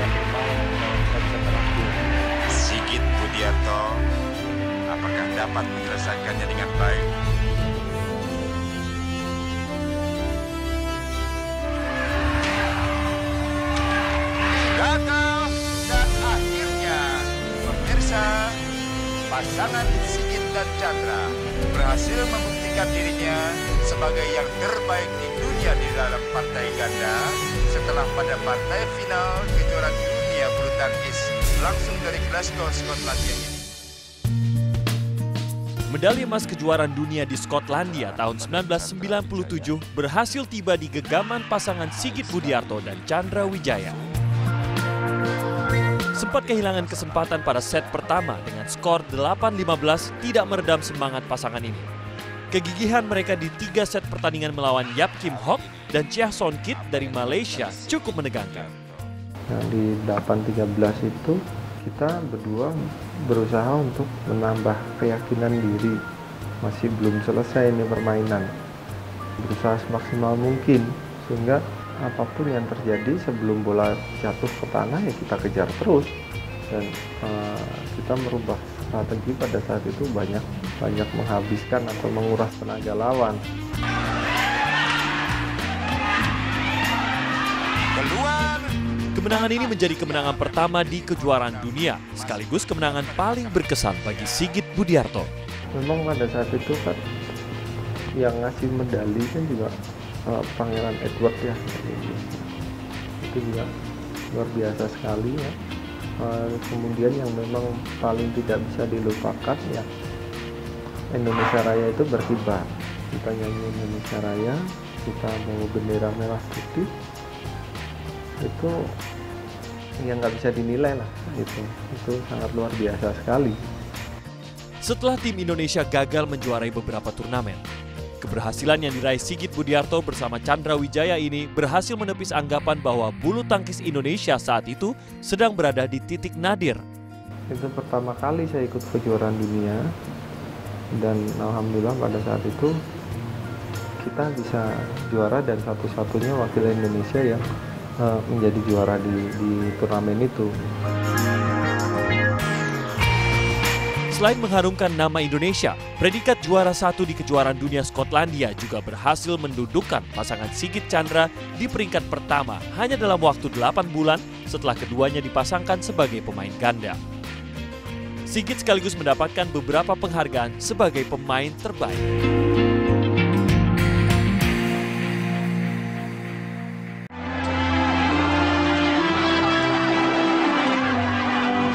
yang bermain secara tim. Sigit Budiarto, apakah dapat menyelesaikannya dengan baik? Gagal, dan akhirnya pemirsa, pasangan Sigit dan Chandra berhasil membuktikan dirinya sebagai yang terbaik di dunia di dalam partai ganda setelah pada partai final kejuaraan dunia bulu tangkis langsung dari Glasgow, Skotlandia ini. Medali emas kejuaraan dunia di Skotlandia tahun 1997 berhasil tiba di genggaman pasangan Sigit Budiarto dan Chandra Wijaya. Sempat kehilangan kesempatan pada set pertama dengan skor 8-15 tidak meredam semangat pasangan ini. Kegigihan mereka di 3 set pertandingan melawan Yap Kim Hock dan Chia Son Kit dari Malaysia cukup menegangkan. Nah, di 8-13 itu kita berdua berusaha untuk menambah keyakinan diri. Masih belum selesai ini permainan. Berusaha semaksimal mungkin sehingga apapun yang terjadi sebelum bola jatuh ke tanah ya kita kejar terus, dan kita merubah strategi pada saat itu banyak menghabiskan atau menguras tenaga lawan. Keluar. Kemenangan ini menjadi kemenangan pertama di kejuaraan dunia, sekaligus kemenangan paling berkesan bagi Sigit Budiarto. Memang pada saat itu kan yang ngasih medali kan juga Pangeran Edward ya, itu juga luar biasa sekali ya. Kemudian yang memang paling tidak bisa dilupakan ya, Indonesia Raya itu berkibar. Kita nyanyi Indonesia Raya, kita bawa bendera merah putih, itu yang nggak bisa dinilai lah, itu sangat luar biasa sekali. Setelah tim Indonesia gagal menjuarai beberapa turnamen, keberhasilan yang diraih Sigit Budiarto bersama Chandra Wijaya ini berhasil menepis anggapan bahwa bulu tangkis Indonesia saat itu sedang berada di titik nadir. Itu pertama kali saya ikut kejuaraan dunia, dan alhamdulillah pada saat itu kita bisa juara dan satu-satunya wakil Indonesia yang menjadi juara di turnamen itu. Selain mengharumkan nama Indonesia, predikat juara 1 di kejuaraan dunia Skotlandia juga berhasil mendudukan pasangan Sigit Chandra di peringkat pertama hanya dalam waktu 8 bulan setelah keduanya dipasangkan sebagai pemain ganda. Sigit sekaligus mendapatkan beberapa penghargaan sebagai pemain terbaik.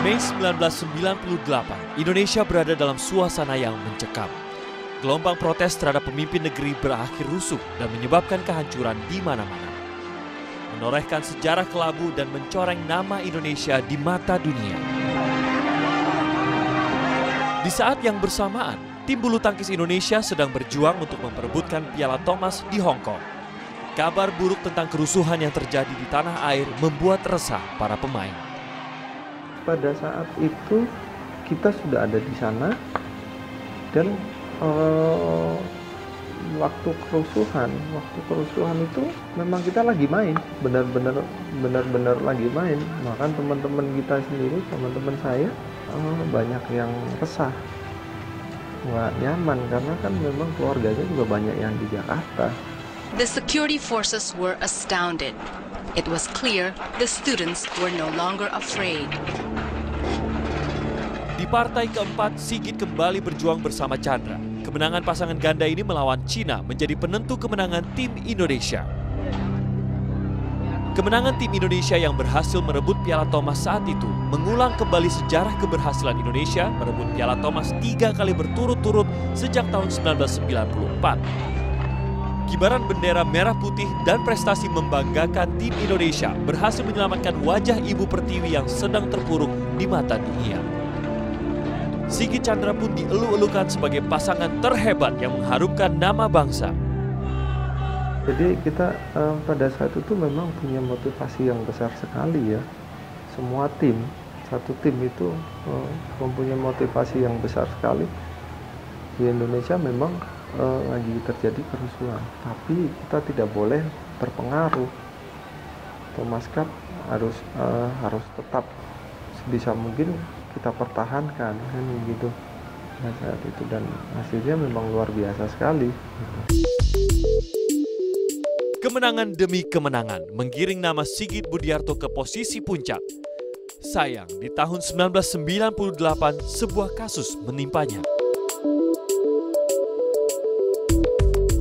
Mei 1998, Indonesia berada dalam suasana yang mencekam. Gelombang protes terhadap pemimpin negeri berakhir rusuh dan menyebabkan kehancuran di mana-mana. Menorehkan sejarah kelabu dan mencoreng nama Indonesia di mata dunia. Di saat yang bersamaan, tim bulu tangkis Indonesia sedang berjuang untuk memperebutkan Piala Thomas di Hong Kong. Kabar buruk tentang kerusuhan yang terjadi di tanah air membuat resah para pemain. Pada saat itu kita sudah ada di sana, dan waktu kerusuhan itu memang kita lagi main, benar-benar lagi main. Bahkan teman-teman kita sendiri, teman-teman saya banyak yang resah, nggak nyaman karena kan memang keluarganya juga banyak yang di Jakarta. The security forces were astounded. It was clear the students were no longer afraid. Di partai keempat, Sigit kembali berjuang bersama Chandra. Kemenangan pasangan ganda ini melawan Cina menjadi penentu kemenangan tim Indonesia. Kemenangan tim Indonesia yang berhasil merebut Piala Thomas saat itu mengulang kembali sejarah keberhasilan Indonesia merebut Piala Thomas 3 kali berturut-turut sejak tahun 1994. Kibaran bendera merah putih dan prestasi membanggakan tim Indonesia berhasil menyelamatkan wajah Ibu Pertiwi yang sedang terpuruk di mata dunia. Sigit Chandra pun dielu-elukan sebagai pasangan terhebat yang mengharumkan nama bangsa. Jadi kita pada saat itu memang punya motivasi yang besar sekali ya. Semua tim, satu tim itu mempunyai motivasi yang besar sekali. Di Indonesia memang lagi terjadi kerusuhan, tapi kita tidak boleh terpengaruh. Thomas Cup harus tetap sebisa mungkin kita pertahankan kan gitu pada saat itu, dan hasilnya memang luar biasa sekali. Kemenangan demi kemenangan menggiring nama Sigit Budiarto ke posisi puncak. Sayang, di tahun 1998 sebuah kasus menimpanya.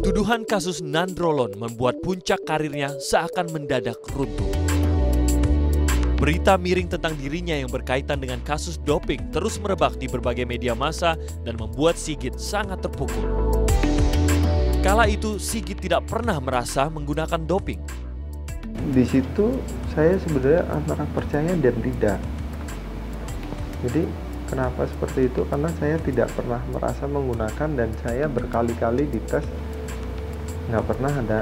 Tuduhan kasus nandrolon membuat puncak karirnya seakan mendadak runtuh. Berita miring tentang dirinya yang berkaitan dengan kasus doping terus merebak di berbagai media massa dan membuat Sigit sangat terpukul. Kala itu Sigit tidak pernah merasa menggunakan doping. Di situ saya sebenarnya antara percaya dan tidak. Jadi kenapa seperti itu? Karena saya tidak pernah merasa menggunakan dan saya berkali-kali dites nggak pernah ada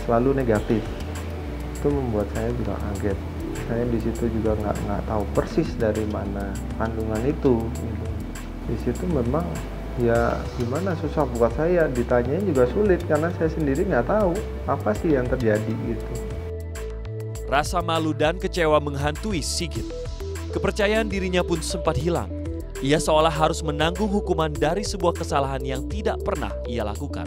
selalu negatif. Itu membuat saya juga kaget. Saya di situ juga nggak tahu persis dari mana kandungan itu. Di situ memang ya gimana, susah buat saya, ditanyain juga sulit karena saya sendiri nggak tahu apa sih yang terjadi gitu. Rasa malu dan kecewa menghantui Sigit. Kepercayaan dirinya pun sempat hilang. Ia seolah harus menanggung hukuman dari sebuah kesalahan yang tidak pernah ia lakukan.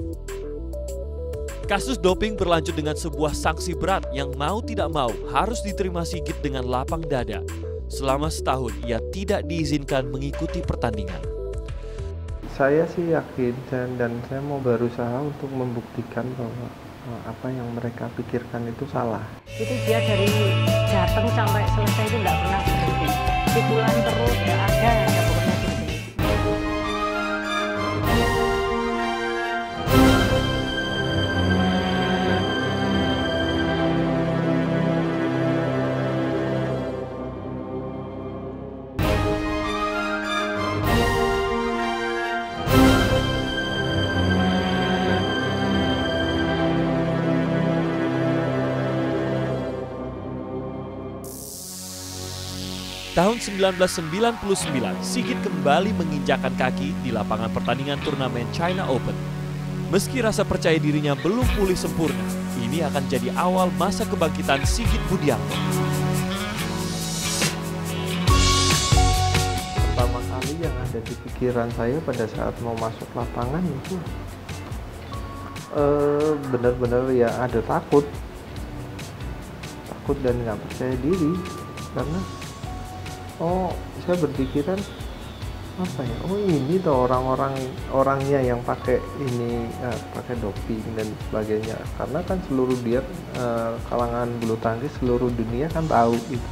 Kasus doping berlanjut dengan sebuah sanksi berat yang mau tidak mau harus diterima Sigit dengan lapang dada. Selama setahun ia tidak diizinkan mengikuti pertandingan. Saya sih yakin dan saya mau berusaha untuk membuktikan bahwa apa yang mereka pikirkan itu salah. Itu dia dari datang sampai selesai itu nggak pernah berhenti. Pukulan terus, nggak ada pokoknya di sini. Tahun 1999, Sigit kembali menginjakan kaki di lapangan pertandingan turnamen China Open. Meski rasa percaya dirinya belum pulih sempurna, ini akan jadi awal masa kebangkitan Sigit Budiarto. Pertama kali yang ada di pikiran saya pada saat mau masuk lapangan itu benar-benar ya ada takut dan nggak percaya diri, karena saya berpikiran apa ya, ini tuh orangnya yang pakai doping dan sebagainya, karena kan seluruh kalangan bulu tangkis seluruh dunia kan tahu itu,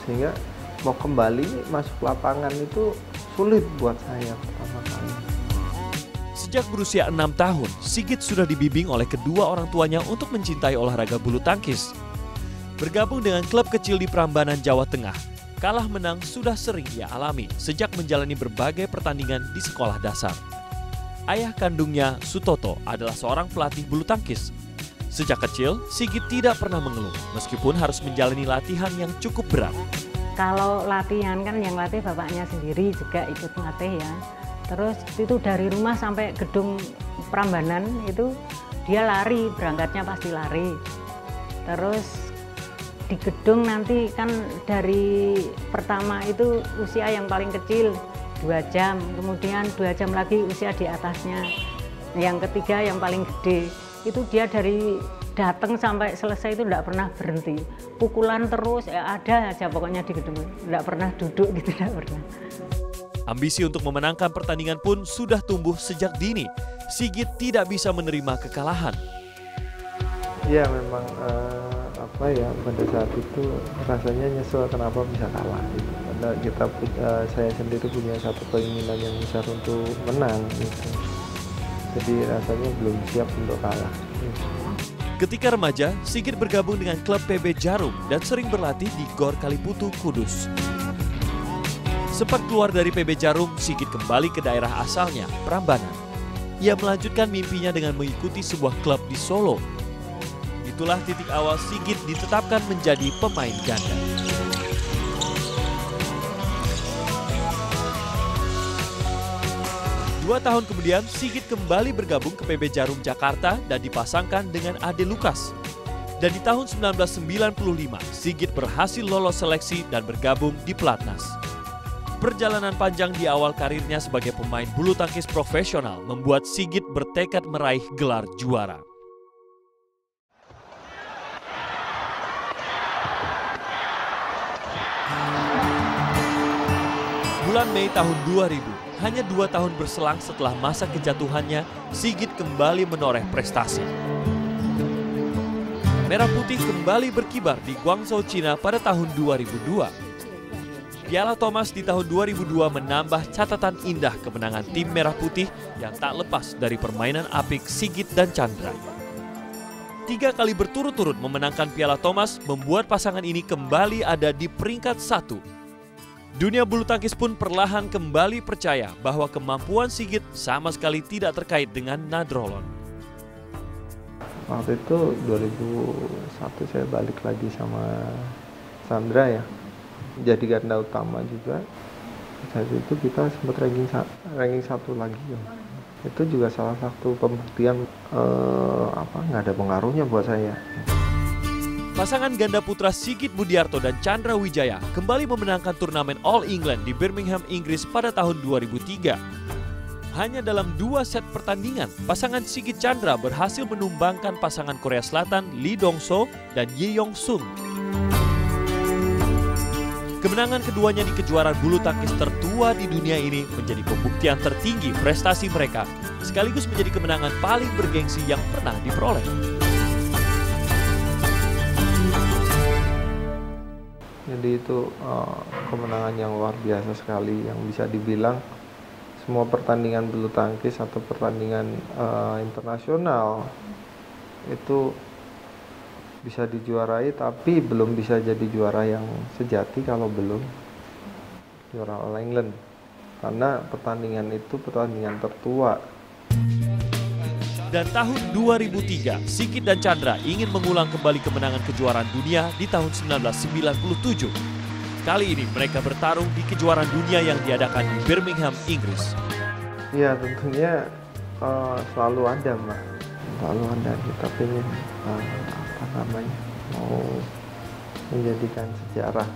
sehingga mau kembali masuk lapangan itu sulit buat saya pertama kali. Sejak berusia 6 tahun, Sigit sudah dibimbing oleh kedua orang tuanya untuk mencintai olahraga bulu tangkis. Bergabung dengan klub kecil di Prambanan, Jawa Tengah, kalah menang sudah sering ia alami sejak menjalani berbagai pertandingan di sekolah dasar. Ayah kandungnya, Sutoto, adalah seorang pelatih bulu tangkis. Sejak kecil, Sigit tidak pernah mengeluh meskipun harus menjalani latihan yang cukup berat. Kalau latihan kan yang latih bapaknya sendiri juga ikut latih ya. Terus itu dari rumah sampai gedung Prambanan itu dia lari, berangkatnya pasti lari. Terus di gedung nanti kan dari pertama itu usia yang paling kecil 2 jam, kemudian 2 jam lagi usia di atasnya, yang ketiga yang paling gede. Itu dia dari datang sampai selesai itu tidak pernah berhenti, pukulan terus, ada aja pokoknya di gedung, tidak pernah duduk gitu, tidak pernah. Ambisi untuk memenangkan pertandingan pun sudah tumbuh sejak dini. Sigit tidak bisa menerima kekalahan. Ya memang pada saat itu rasanya nyesel kenapa bisa kalah gitu. Karena saya sendiri punya satu keinginan yang besar untuk menang gitu. Jadi rasanya belum siap untuk kalah gitu. Ketika remaja, Sigit bergabung dengan klub PB Jarum dan sering berlatih di Gor Kaliputu, Kudus. Sempat keluar dari PB Jarum, Sigit kembali ke daerah asalnya, Prambanan. Ia melanjutkan mimpinya dengan mengikuti sebuah klub di Solo. Itulah titik awal Sigit ditetapkan menjadi pemain ganda. Dua tahun kemudian, Sigit kembali bergabung ke PB Jarum Jakarta dan dipasangkan dengan Ade Lukas. Dan di tahun 1995, Sigit berhasil lolos seleksi dan bergabung di Pelatnas. Perjalanan panjang di awal karirnya sebagai pemain bulu tangkis profesional membuat Sigit bertekad meraih gelar juara. Bulan Mei tahun 2000, hanya 2 tahun berselang setelah masa kejatuhannya, Sigit kembali menoreh prestasi. Merah Putih kembali berkibar di Guangzhou, Cina pada tahun 2002. Piala Thomas di tahun 2002 menambah catatan indah kemenangan tim Merah Putih yang tak lepas dari permainan apik Sigit dan Chandra. 3 kali berturut-turut memenangkan Piala Thomas membuat pasangan ini kembali ada di peringkat 1. Dunia bulu tangkis pun perlahan kembali percaya bahwa kemampuan Sigit sama sekali tidak terkait dengan Nadrolon. Waktu itu 2001 saya balik lagi sama Chandra ya, jadi ganda utama juga. Saat itu kita sempat ranking 1 lagi ya. Itu juga salah satu pembuktian nggak ada pengaruhnya buat saya. Pasangan ganda putra Sigit Budiarto dan Chandra Wijaya kembali memenangkan turnamen All England di Birmingham, Inggris pada tahun 2003. Hanya dalam 2 set pertandingan, pasangan Sigit Chandra berhasil menumbangkan pasangan Korea Selatan Lee Dong-so dan Ye Yong-sung. Kemenangan keduanya di kejuaraan bulu tangkis tertua di dunia ini menjadi pembuktian tertinggi prestasi mereka, sekaligus menjadi kemenangan paling bergengsi yang pernah diperoleh. Jadi itu kemenangan yang luar biasa sekali, yang bisa dibilang semua pertandingan bulu tangkis atau pertandingan internasional itu bisa dijuarai, tapi belum bisa jadi juara yang sejati kalau belum juara All England, karena pertandingan itu pertandingan tertua. Dan tahun 2003, Sigit dan Chandra ingin mengulang kembali kemenangan kejuaraan dunia di tahun 1997. Kali ini mereka bertarung di kejuaraan dunia yang diadakan di Birmingham, Inggris. Ya tentunya selalu ada Mbak, selalu ada. Kita pengen mau menjadikan sejarah,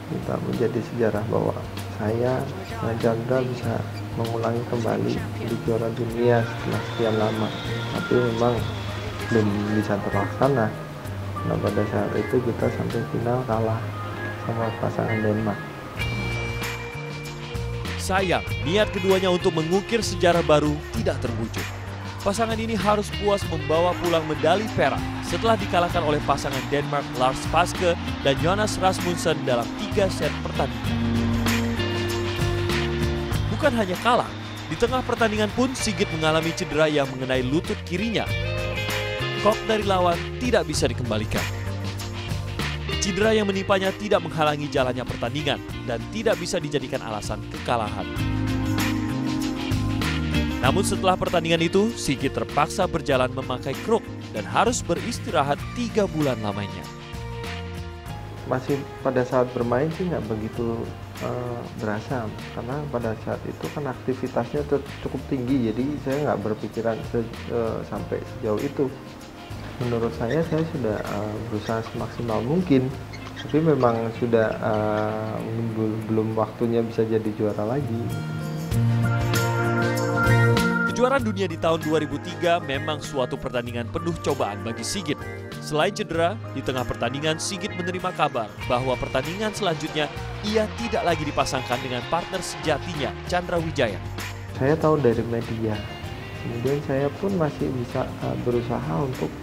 kita menjadi sejarah bahwa saya dan Chandra bisa mengulangi kembali di juara dunia setelah sekian lama. Tapi memang belum bisa terlaksana. Nah pada saat itu kita sampai final kalah sama pasangan Denmark. Sayang, niat keduanya untuk mengukir sejarah baru tidak terwujud. Pasangan ini harus puas membawa pulang medali perak setelah dikalahkan oleh pasangan Denmark Lars Paske dan Jonas Rasmussen dalam 3 set pertandingan. Bukan hanya kalah, di tengah pertandingan pun Sigit mengalami cedera yang mengenai lutut kirinya. Kok dari lawan tidak bisa dikembalikan. Cedera yang menimpannya tidak menghalangi jalannya pertandingan dan tidak bisa dijadikan alasan kekalahan. Namun setelah pertandingan itu, Sigit terpaksa berjalan memakai kruk dan harus beristirahat 3 bulan lamanya. Masih pada saat bermain sih nggak begitu berasa, karena pada saat itu kan aktivitasnya cukup tinggi, jadi saya nggak berpikiran sampai sejauh itu. Menurut saya sudah berusaha semaksimal mungkin, tapi memang sudah belum waktunya bisa jadi juara lagi. Kejuaraan dunia di tahun 2003 memang suatu pertandingan penuh cobaan bagi Sigit. Selain cedera, di tengah pertandingan Sigit menerima kabar bahwa pertandingan selanjutnya ia tidak lagi dipasangkan dengan partner sejatinya, Chandra Wijaya. Saya tahu dari media, kemudian saya pun masih bisa berusaha untuk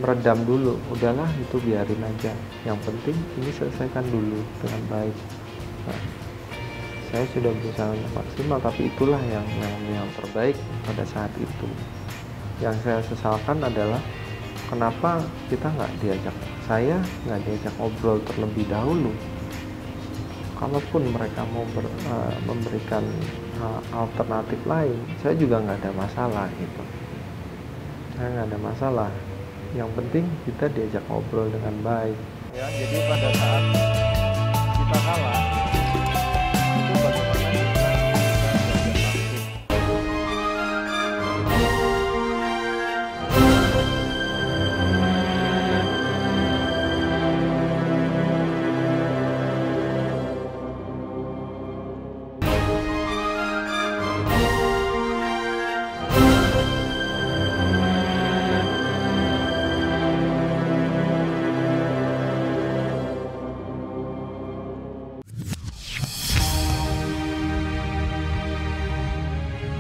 meredam dulu. Udahlah, itu biarin aja. Yang penting ini selesaikan dulu dengan baik. Nah, saya sudah berusaha maksimal, tapi itulah yang terbaik pada saat itu. Yang saya sesalkan adalah kenapa kita saya nggak diajak ngobrol terlebih dahulu. Kalaupun mereka mau memberikan alternatif lain, saya juga nggak ada masalah gitu. Saya nggak ada masalah. Yang penting kita diajak ngobrol dengan baik. Ya, jadi pada saat kita kalah, itu bagaimana kita belajar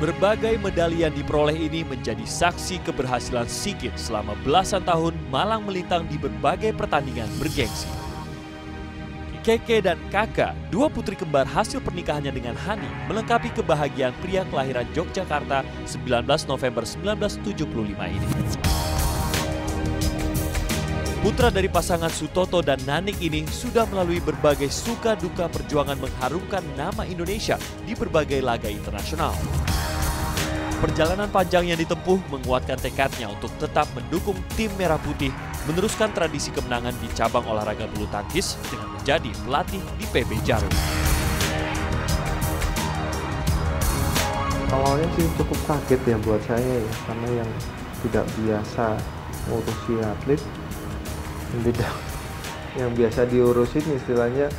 Berbagai medali yang diperoleh ini menjadi saksi keberhasilan Sigit selama belasan tahun malang melintang di berbagai pertandingan bergengsi. Keke dan Kaka, dua putri kembar hasil pernikahannya dengan Hani, melengkapi kebahagiaan pria kelahiran Yogyakarta 19 November 1975 ini. Putra dari pasangan Sutoto dan Nanik ini sudah melalui berbagai suka duka perjuangan mengharumkan nama Indonesia di berbagai laga internasional. Perjalanan panjang yang ditempuh menguatkan tekadnya untuk tetap mendukung tim Merah Putih, meneruskan tradisi kemenangan di cabang olahraga bulu tangkis dengan menjadi pelatih di PB Jarum. Awalnya sih cukup kaget ya buat saya ya, karena yang tidak biasa ngurusi atlet, yang biasa diurusin istilahnya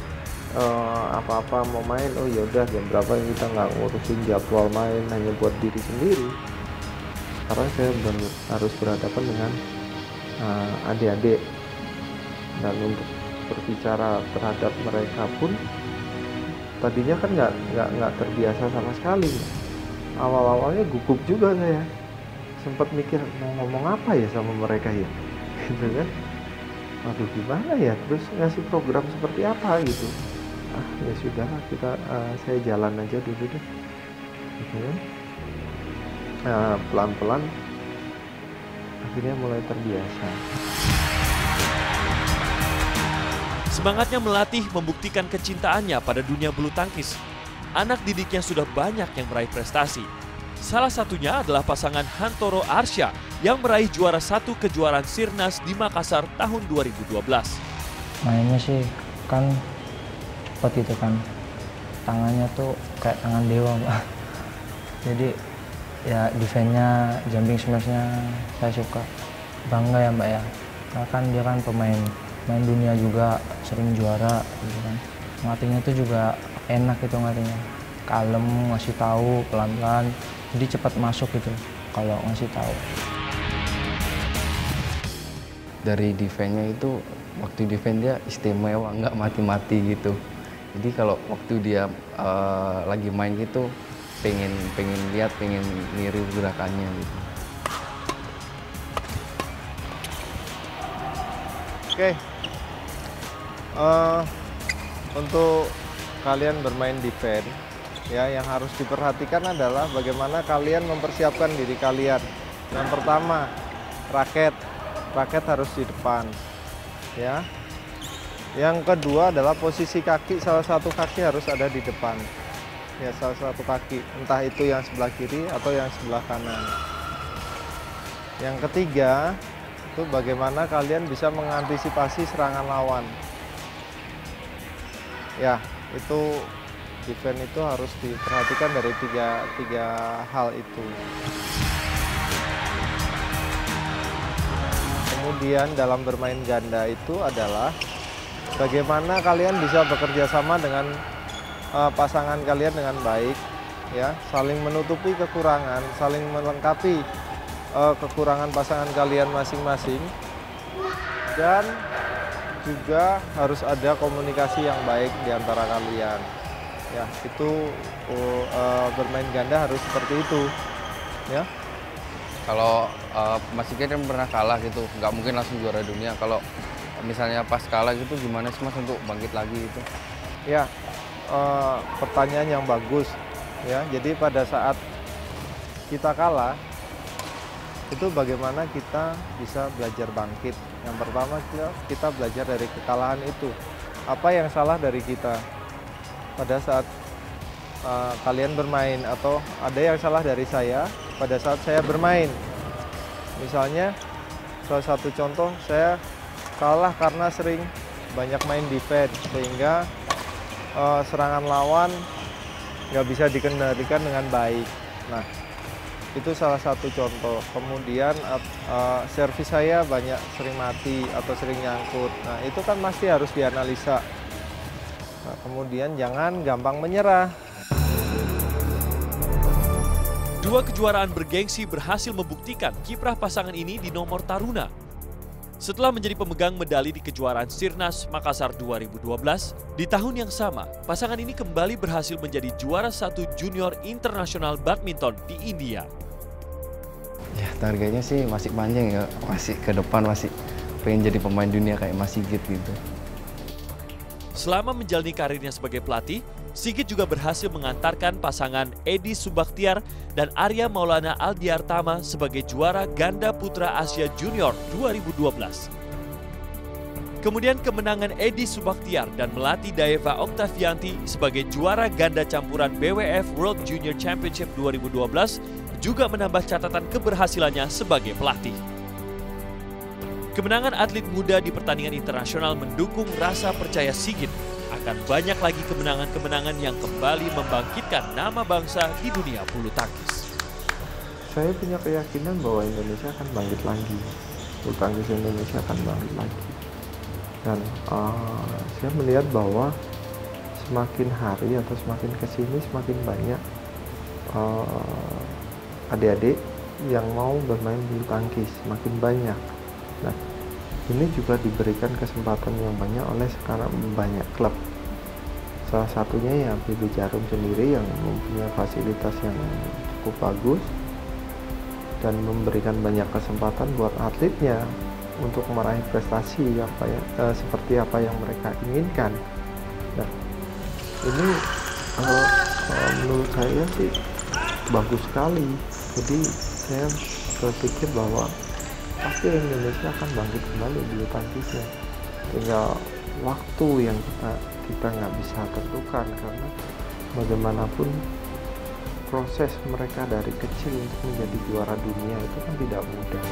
apa-apa mau main, oh ya udah jam berapa, kita nggak ngurusin jadwal main, hanya buat diri sendiri. Sekarang saya harus berhadapan dengan adik-adik, dan untuk berbicara terhadap mereka pun tadinya kan nggak terbiasa sama sekali. Awal-awalnya gugup juga saya, sempat mikir mau ngomong apa ya sama mereka ya, gitu kan. Aduh gimana ya, terus ngasih program seperti apa gitu. Ya sudahlah, saya jalan aja dulu deh, gitu kan. Pelan-pelan akhirnya mulai terbiasa. Semangatnya melatih membuktikan kecintaannya pada dunia bulu tangkis. Anak didiknya sudah banyak yang meraih prestasi. Salah satunya adalah pasangan Hantoro Arsya yang meraih juara 1 kejuaraan Sirnas di Makassar tahun 2012. Mainnya sih kan cepat gitu kan, tangannya tuh kayak tangan dewa, Mbak. Jadi ya defense-nya, jumping smash-nya saya suka, bangga ya Mbak ya, karena kan dia kan pemain dunia juga, sering juara gitu kan. Ngelatihnya tuh juga enak gitu ngelatihnya, kalem, ngasih tahu pelan-pelan, jadi cepat masuk gitu kalau ngasih tahu. Dari defense-nya itu, waktu defense dia istimewa, nggak mati-mati gitu. Jadi kalau waktu dia lagi main gitu, pengen lihat, pengen niru gerakannya gitu. Oke, untuk kalian bermain defense, ya yang harus diperhatikan adalah bagaimana kalian mempersiapkan diri kalian. Yang pertama, raket harus di depan, ya. Yang kedua adalah posisi kaki, salah satu kaki harus ada di depan, ya, salah satu kaki, entah itu yang sebelah kiri atau yang sebelah kanan. Yang ketiga, itu bagaimana kalian bisa mengantisipasi serangan lawan. Ya, itu defense itu harus diperhatikan dari tiga hal itu. Kemudian dalam bermain ganda itu adalah bagaimana kalian bisa bekerja sama dengan pasangan kalian dengan baik, ya, saling menutupi kekurangan, saling melengkapi kekurangan pasangan kalian masing-masing, dan juga harus ada komunikasi yang baik di antara kalian. Ya, itu bermain ganda harus seperti itu, ya. Kalau Mas Sigit kan pernah kalah gitu, nggak mungkin langsung juara dunia. Kalau misalnya pas kalah gitu, gimana sih Mas untuk bangkit lagi itu? Ya, pertanyaan yang bagus, ya. Jadi pada saat kita kalah, itu bagaimana kita bisa belajar bangkit. Yang pertama kita belajar dari kekalahan itu. Apa yang salah dari kita pada saat kalian bermain, atau ada yang salah dari saya pada saat saya bermain. Misalnya, salah satu contoh, saya kalah karena sering banyak main defense, sehingga serangan lawan nggak bisa dikendalikan dengan baik. Nah, itu salah satu contoh. Kemudian servis saya banyak sering mati atau sering nyangkut. Nah, itu kan pasti harus dianalisa. Nah, kemudian jangan gampang menyerah. Dua kejuaraan bergengsi berhasil membuktikan kiprah pasangan ini di nomor taruna. Setelah menjadi pemegang medali di kejuaraan Sirnas Makassar 2012, di tahun yang sama, pasangan ini kembali berhasil menjadi juara 1 junior internasional badminton di India. Ya, targetnya sih masih panjang ya, masih ke depan, masih pengen jadi pemain dunia kayak Mas Sigit gitu. Selama menjalani karirnya sebagai pelatih, Sigit juga berhasil mengantarkan pasangan Edi Subaktiar dan Arya Maulana Aldiartama sebagai juara ganda putra Asia Junior 2012. Kemudian kemenangan Edi Subaktiar dan Melati Daeva Oktavianti sebagai juara ganda campuran BWF World Junior Championship 2012 juga menambah catatan keberhasilannya sebagai pelatih. Kemenangan atlet muda di pertandingan internasional mendukung rasa percaya Sigit akan banyak lagi kemenangan-kemenangan yang kembali membangkitkan nama bangsa di dunia bulu tangkis. Saya punya keyakinan bahwa Indonesia akan bangkit lagi, bulu tangkis Indonesia akan bangkit lagi. Dan saya melihat bahwa semakin hari atau semakin kesini semakin banyak adik-adik yang mau bermain bulu tangkis, semakin banyak. Nah, ini juga diberikan kesempatan yang banyak oleh sekarang banyak klub. Salah satunya ya PB Jarum sendiri yang mempunyai fasilitas yang cukup bagus dan memberikan banyak kesempatan buat atletnya untuk meraih prestasi seperti apa yang mereka inginkan. Nah, ini menurut saya sih bagus sekali. Jadi saya berpikir bahwa pasti Indonesia akan bangkit kembali bulu tangkisnya. Tinggal waktu yang kita nggak bisa tentukan, karena bagaimanapun proses mereka dari kecil untuk menjadi juara dunia itu kan tidak mudah.